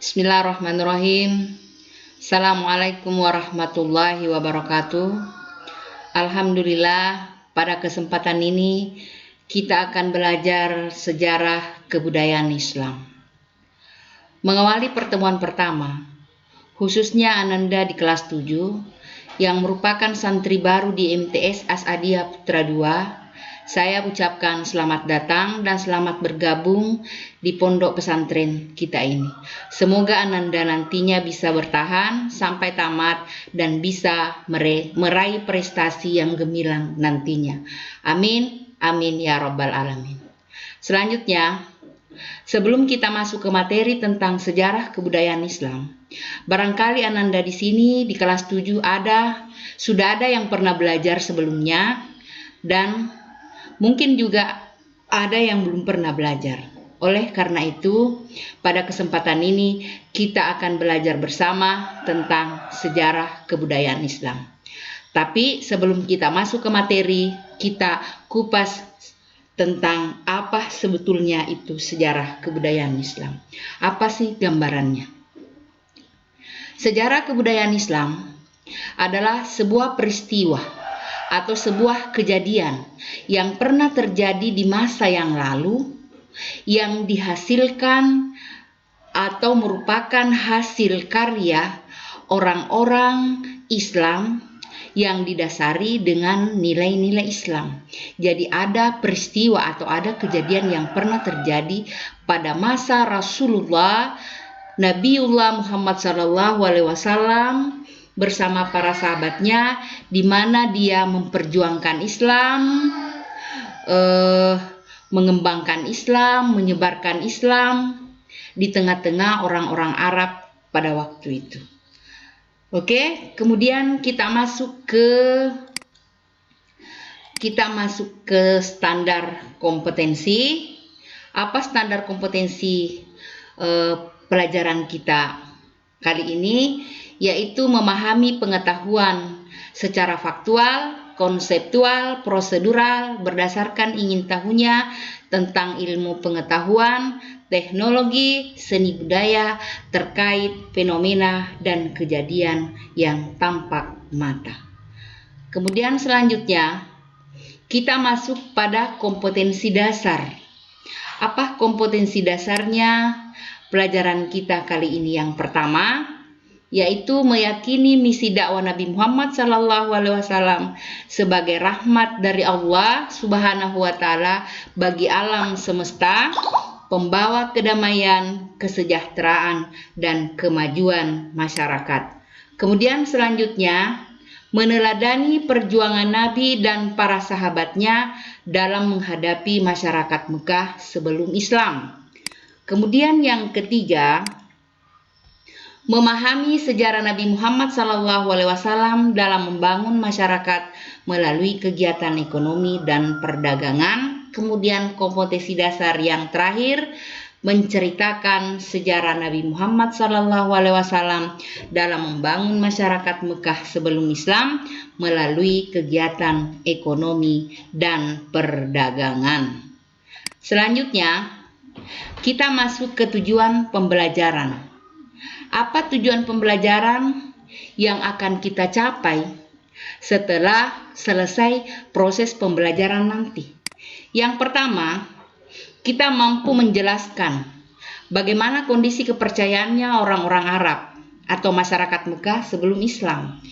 Bismillahirrahmanirrahim. Assalamualaikum warahmatullahi wabarakatuh. Alhamdulillah, pada kesempatan ini kita akan belajar sejarah kebudayaan Islam. Mengawali pertemuan pertama, khususnya Ananda di kelas 7 yang merupakan santri baru di MTS Asadiyah Putra II, saya ucapkan selamat datang dan selamat bergabung di pondok pesantren kita ini. Semoga Ananda nantinya bisa bertahan sampai tamat dan bisa meraih prestasi yang gemilang nantinya. Amin, amin ya rabbal alamin. Selanjutnya, sebelum kita masuk ke materi tentang sejarah kebudayaan Islam, barangkali Ananda di sini di kelas 7 sudah ada yang pernah belajar sebelumnya dan mungkin juga ada yang belum pernah belajar. Oleh karena itu, pada kesempatan ini kita akan belajar bersama tentang sejarah kebudayaan Islam. Tapi sebelum kita masuk ke materi, kita kupas tentang apa sebetulnya itu sejarah kebudayaan Islam. Apa sih gambarannya? Sejarah kebudayaan Islam adalah sebuah peristiwa atau sebuah kejadian yang pernah terjadi di masa yang lalu yang dihasilkan atau merupakan hasil karya orang-orang Islam yang didasari dengan nilai-nilai Islam. Jadi ada peristiwa atau ada kejadian yang pernah terjadi pada masa Rasulullah Nabiullah Muhammad SAW bersama para sahabatnya, di mana dia memperjuangkan Islam, mengembangkan Islam, menyebarkan Islam di tengah-tengah orang-orang Arab pada waktu itu. Oke, kemudian kita masuk ke standar kompetensi. Apa standar kompetensi pelajaran kita kali ini? Yaitu memahami pengetahuan secara faktual, konseptual, prosedural, berdasarkan ingin tahunya tentang ilmu pengetahuan, teknologi, seni budaya terkait fenomena dan kejadian yang tampak mata. Kemudian selanjutnya, kita masuk pada kompetensi dasar. Apa kompetensi dasarnya pelajaran kita kali ini? Yang pertama, yaitu meyakini misi dakwah Nabi Muhammad SAW sebagai rahmat dari Allah Subhanahu wa Ta'ala bagi alam semesta, pembawa kedamaian, kesejahteraan, dan kemajuan masyarakat. Kemudian selanjutnya, meneladani perjuangan Nabi dan para sahabatnya dalam menghadapi masyarakat Mekah sebelum Islam. Kemudian yang ketiga, memahami sejarah Nabi Muhammad SAW dalam membangun masyarakat melalui kegiatan ekonomi dan perdagangan. Kemudian kompetensi dasar yang terakhir, menceritakan sejarah Nabi Muhammad SAW dalam membangun masyarakat Mekah sebelum Islam melalui kegiatan ekonomi dan perdagangan. Selanjutnya, kita masuk ke tujuan pembelajaran. Apa tujuan pembelajaran yang akan kita capai setelah selesai proses pembelajaran nanti? Yang pertama, kita mampu menjelaskan bagaimana kondisi kepercayaannya orang-orang Arab atau masyarakat Mekah sebelum Islam.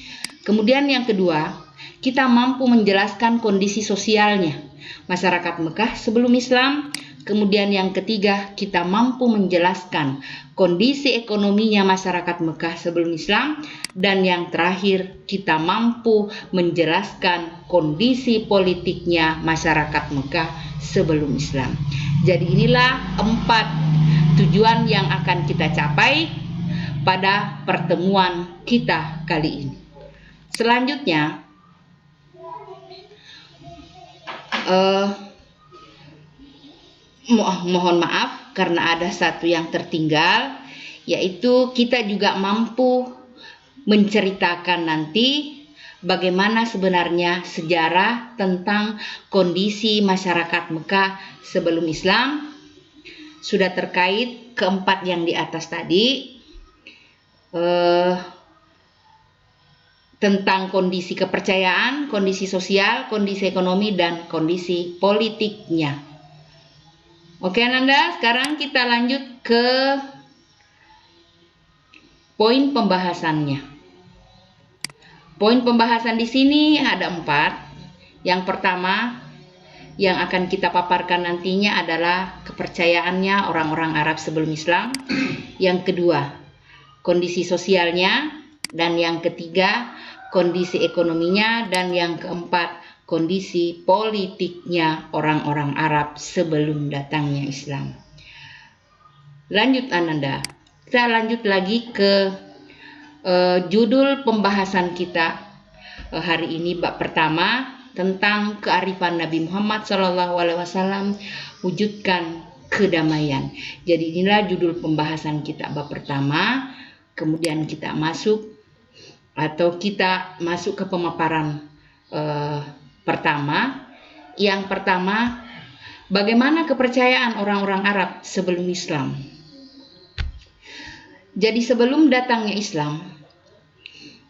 Kemudian yang kedua, kita mampu menjelaskan kondisi sosialnya masyarakat Mekah sebelum Islam. Kemudian yang ketiga, kita mampu menjelaskan kondisi ekonominya masyarakat Mekah sebelum Islam. Dan yang terakhir, kita mampu menjelaskan kondisi politiknya masyarakat Mekah sebelum Islam. Jadi inilah 4 tujuan yang akan kita capai pada pertemuan kita kali ini. Selanjutnya, mohon maaf karena ada satu yang tertinggal, yaitu kita juga mampu menceritakan nanti bagaimana sebenarnya sejarah tentang kondisi masyarakat Mekah sebelum Islam. Sudah terkait keempat yang di atas tadi. eh, tentang kondisi kepercayaan, kondisi sosial, kondisi ekonomi, dan kondisi politiknya. Oke Ananda, sekarang kita lanjut ke poin pembahasannya. Poin pembahasan di sini ada 4. Yang pertama yang akan kita paparkan nantinya adalah kepercayaannya orang-orang Arab sebelum Islam. Yang kedua, kondisi sosialnya. Dan yang ketiga, kondisi ekonominya. Dan yang keempat, kondisi politiknya orang-orang Arab sebelum datangnya Islam. Lanjut Ananda, kita lanjut lagi ke judul pembahasan kita hari ini, bab pertama tentang kearifan Nabi Muhammad SAW, wujudkan kedamaian. Jadi inilah judul pembahasan kita bab pertama. Kemudian kita masuk ke pemaparan pertama. Yang pertama, bagaimana kepercayaan orang-orang Arab sebelum Islam. Jadi sebelum datangnya Islam,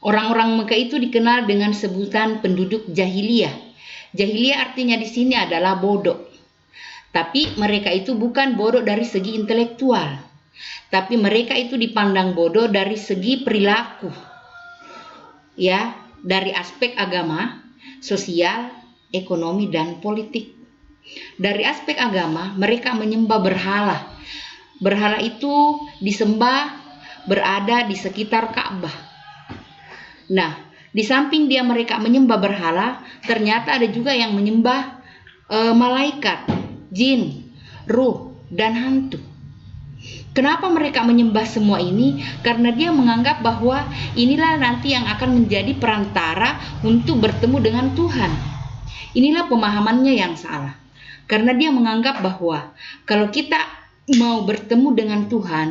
orang-orang Mekah itu dikenal dengan sebutan penduduk jahiliyah. Jahiliyah artinya di sini adalah bodoh. Tapi mereka itu bukan bodoh dari segi intelektual, tapi mereka itu dipandang bodoh dari segi perilaku. Ya, dari aspek agama, sosial, ekonomi, dan politik. Dari aspek agama, mereka menyembah berhala. Berhala itu disembah berada di sekitar Ka'bah. Nah, di samping mereka menyembah berhala, ternyata ada juga yang menyembah malaikat, jin, ruh, dan hantu. Kenapa mereka menyembah semua ini? Karena dia menganggap bahwa inilah nanti yang akan menjadi perantara untuk bertemu dengan Tuhan. Inilah pemahamannya yang salah. Karena dia menganggap bahwa kalau kita mau bertemu dengan Tuhan,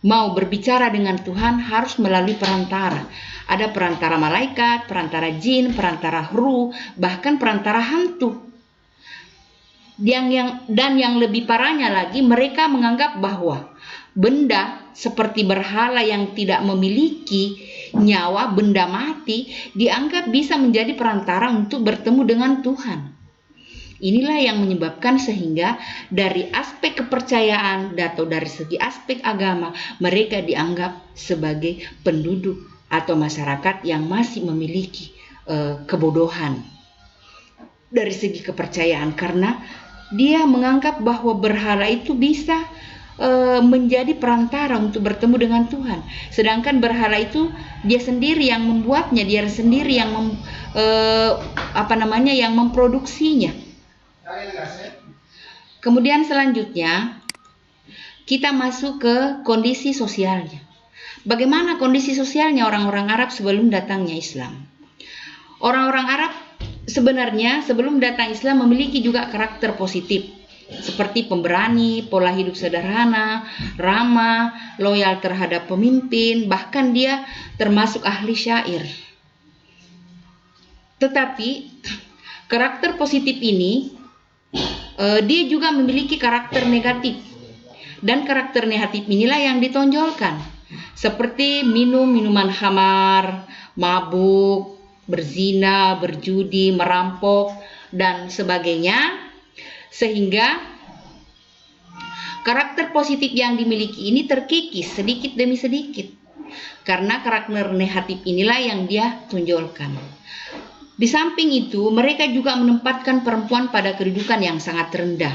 mau berbicara dengan Tuhan, harus melalui perantara. Ada perantara malaikat, perantara jin, perantara ruh, bahkan perantara hantu. Dan yang lebih parahnya lagi, mereka menganggap bahwa benda seperti berhala yang tidak memiliki nyawa, benda mati, dianggap bisa menjadi perantara untuk bertemu dengan Tuhan. Inilah yang menyebabkan sehingga dari aspek kepercayaan atau dari segi aspek agama, mereka dianggap sebagai penduduk atau masyarakat yang masih memiliki kebodohan dari segi kepercayaan, karena dia menganggap bahwa berhala itu bisa menjadi perantara untuk bertemu dengan Tuhan. Sedangkan berhala itu dia sendiri yang membuatnya, dia sendiri yang yang memproduksinya. Kemudian selanjutnya kita masuk ke kondisi sosialnya. Bagaimana kondisi sosialnya orang-orang Arab sebelum datangnya Islam? Orang-orang Arab sebenarnya sebelum datang Islam memiliki juga karakter positif, seperti pemberani, pola hidup sederhana, ramah, loyal terhadap pemimpin, bahkan dia termasuk ahli syair. Tetapi karakter positif ini dia juga memiliki karakter negatif, dan karakter negatif inilah yang ditonjolkan, seperti minum minuman khamar, mabuk, berzina, berjudi, merampok, dan sebagainya. Sehingga karakter positif yang dimiliki ini terkikis sedikit demi sedikit, karena karakter negatif inilah yang dia tonjolkan. Di samping itu, mereka juga menempatkan perempuan pada kedudukan yang sangat rendah.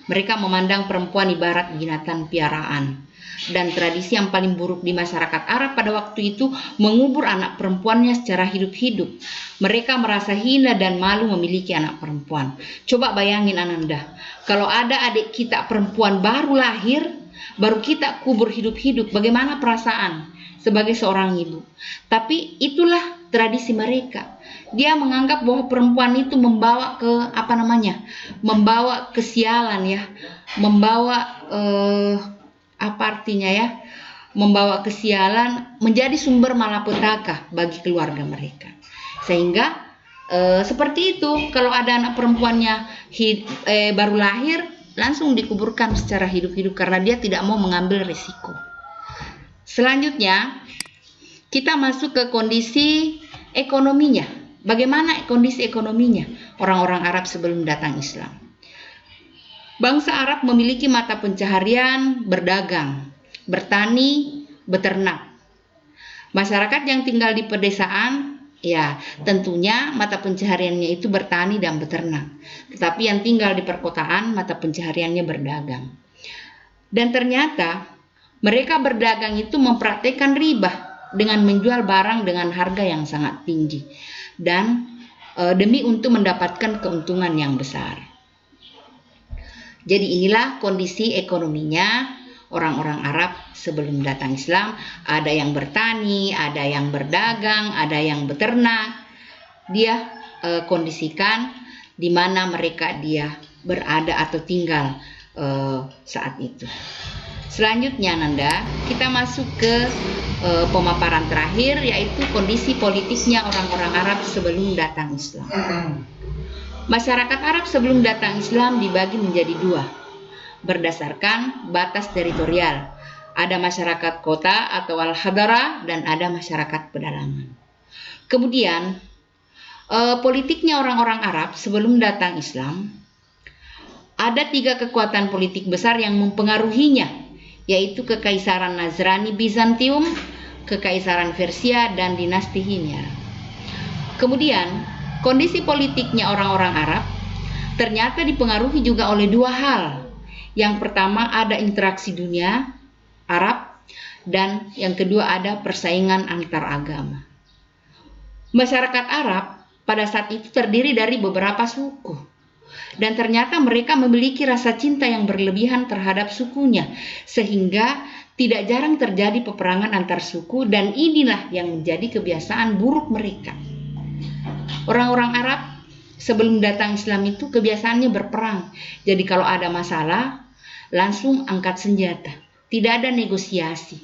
Mereka memandang perempuan ibarat binatang piaraan. Dan tradisi yang paling buruk di masyarakat Arab pada waktu itu mengubur anak perempuannya secara hidup-hidup. Mereka merasa hina dan malu memiliki anak perempuan. Coba bayangin Ananda, kalau ada adik kita perempuan baru lahir, baru kita kubur hidup-hidup, bagaimana perasaan sebagai seorang ibu? Tapi itulah tradisi mereka. Dia menganggap bahwa perempuan itu membawa membawa kesialan ya, membawa membawa kesialan, menjadi sumber malapetaka bagi keluarga mereka. Sehingga seperti itu, kalau ada anak perempuannya baru lahir, langsung dikuburkan secara hidup-hidup karena dia tidak mau mengambil risiko. Selanjutnya, kita masuk ke kondisi ekonominya. Bagaimana kondisi ekonominya orang-orang Arab sebelum datang Islam? Bangsa Arab memiliki mata pencaharian berdagang, bertani, beternak. Masyarakat yang tinggal di pedesaan, ya tentunya mata pencahariannya itu bertani dan beternak. Tetapi yang tinggal di perkotaan, mata pencahariannya berdagang. Dan ternyata mereka berdagang itu mempraktikkan riba dengan menjual barang dengan harga yang sangat tinggi. Dan demi untuk mendapatkan keuntungan yang besar. Jadi inilah kondisi ekonominya orang-orang Arab sebelum datang Islam. Ada yang bertani, ada yang berdagang, ada yang beternak. Dia kondisikan di mana mereka dia berada atau tinggal saat itu. Selanjutnya Nanda, kita masuk ke pemaparan terakhir, yaitu kondisi politiknya orang-orang Arab sebelum datang Islam. Masyarakat Arab sebelum datang Islam dibagi menjadi dua berdasarkan batas teritorial. Ada masyarakat kota atau al-hadara dan ada masyarakat pedalaman. Kemudian politiknya orang-orang Arab sebelum datang Islam, ada 3 kekuatan politik besar yang mempengaruhinya, yaitu Kekaisaran Nasrani Bizantium, Kekaisaran Persia, dan dinasti Himyar. Kemudian kondisi politiknya orang-orang Arab ternyata dipengaruhi juga oleh 2 hal. Yang pertama ada interaksi dunia Arab, dan yang kedua ada persaingan antar agama. Masyarakat Arab pada saat itu terdiri dari beberapa suku, dan ternyata mereka memiliki rasa cinta yang berlebihan terhadap sukunya, sehingga tidak jarang terjadi peperangan antar suku, dan inilah yang menjadi kebiasaan buruk mereka. Orang-orang Arab sebelum datang Islam itu kebiasaannya berperang. Jadi kalau ada masalah langsung angkat senjata, tidak ada negosiasi,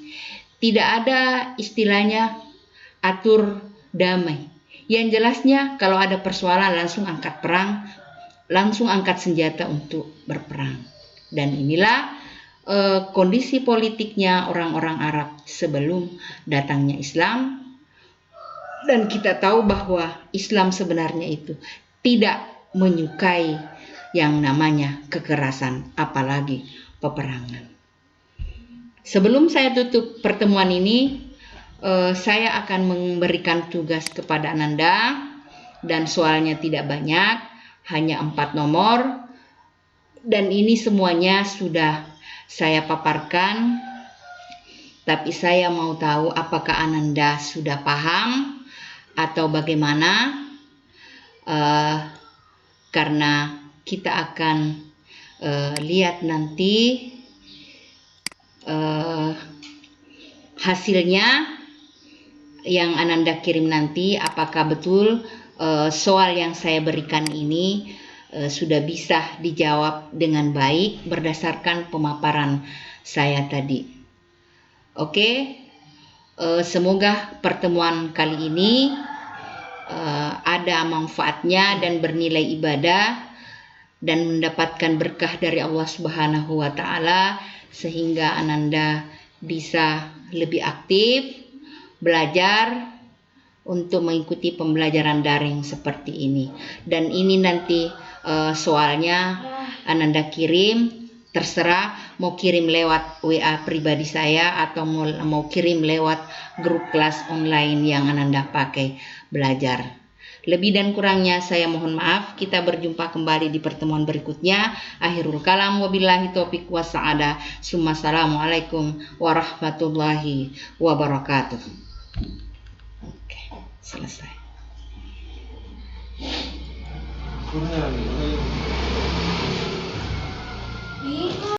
tidak ada istilahnya atur damai. Yang jelasnya kalau ada persoalan langsung angkat perang, langsung angkat senjata untuk berperang. Dan inilah kondisi politiknya orang-orang Arab sebelum datangnya Islam. Dan kita tahu bahwa Islam sebenarnya itu tidak menyukai yang namanya kekerasan, apalagi peperangan. Sebelum saya tutup pertemuan ini, saya akan memberikan tugas kepada Ananda, dan soalnya tidak banyak, hanya 4 nomor, dan ini semuanya sudah saya paparkan, tapi saya mau tahu apakah Ananda sudah paham atau bagaimana, karena kita akan lihat nanti hasilnya yang Ananda kirim nanti, apakah betul soal yang saya berikan ini sudah bisa dijawab dengan baik berdasarkan pemaparan saya tadi. Oke, semoga pertemuan kali ini ada manfaatnya dan bernilai ibadah dan mendapatkan berkah dari Allah Subhanahu wa Ta'ala, sehingga Ananda bisa lebih aktif belajar untuk mengikuti pembelajaran daring seperti ini. Dan ini nanti soalnya Ananda kirim, terserah mau kirim lewat WA pribadi saya atau mau kirim lewat grup kelas online yang Ananda pakai belajar. Lebih dan kurangnya saya mohon maaf. Kita berjumpa kembali di pertemuan berikutnya. Akhirul kalam, wabillahi taufiq wassaada. Assalamualaikum warahmatullahi wabarakatuh. Oke, selesai.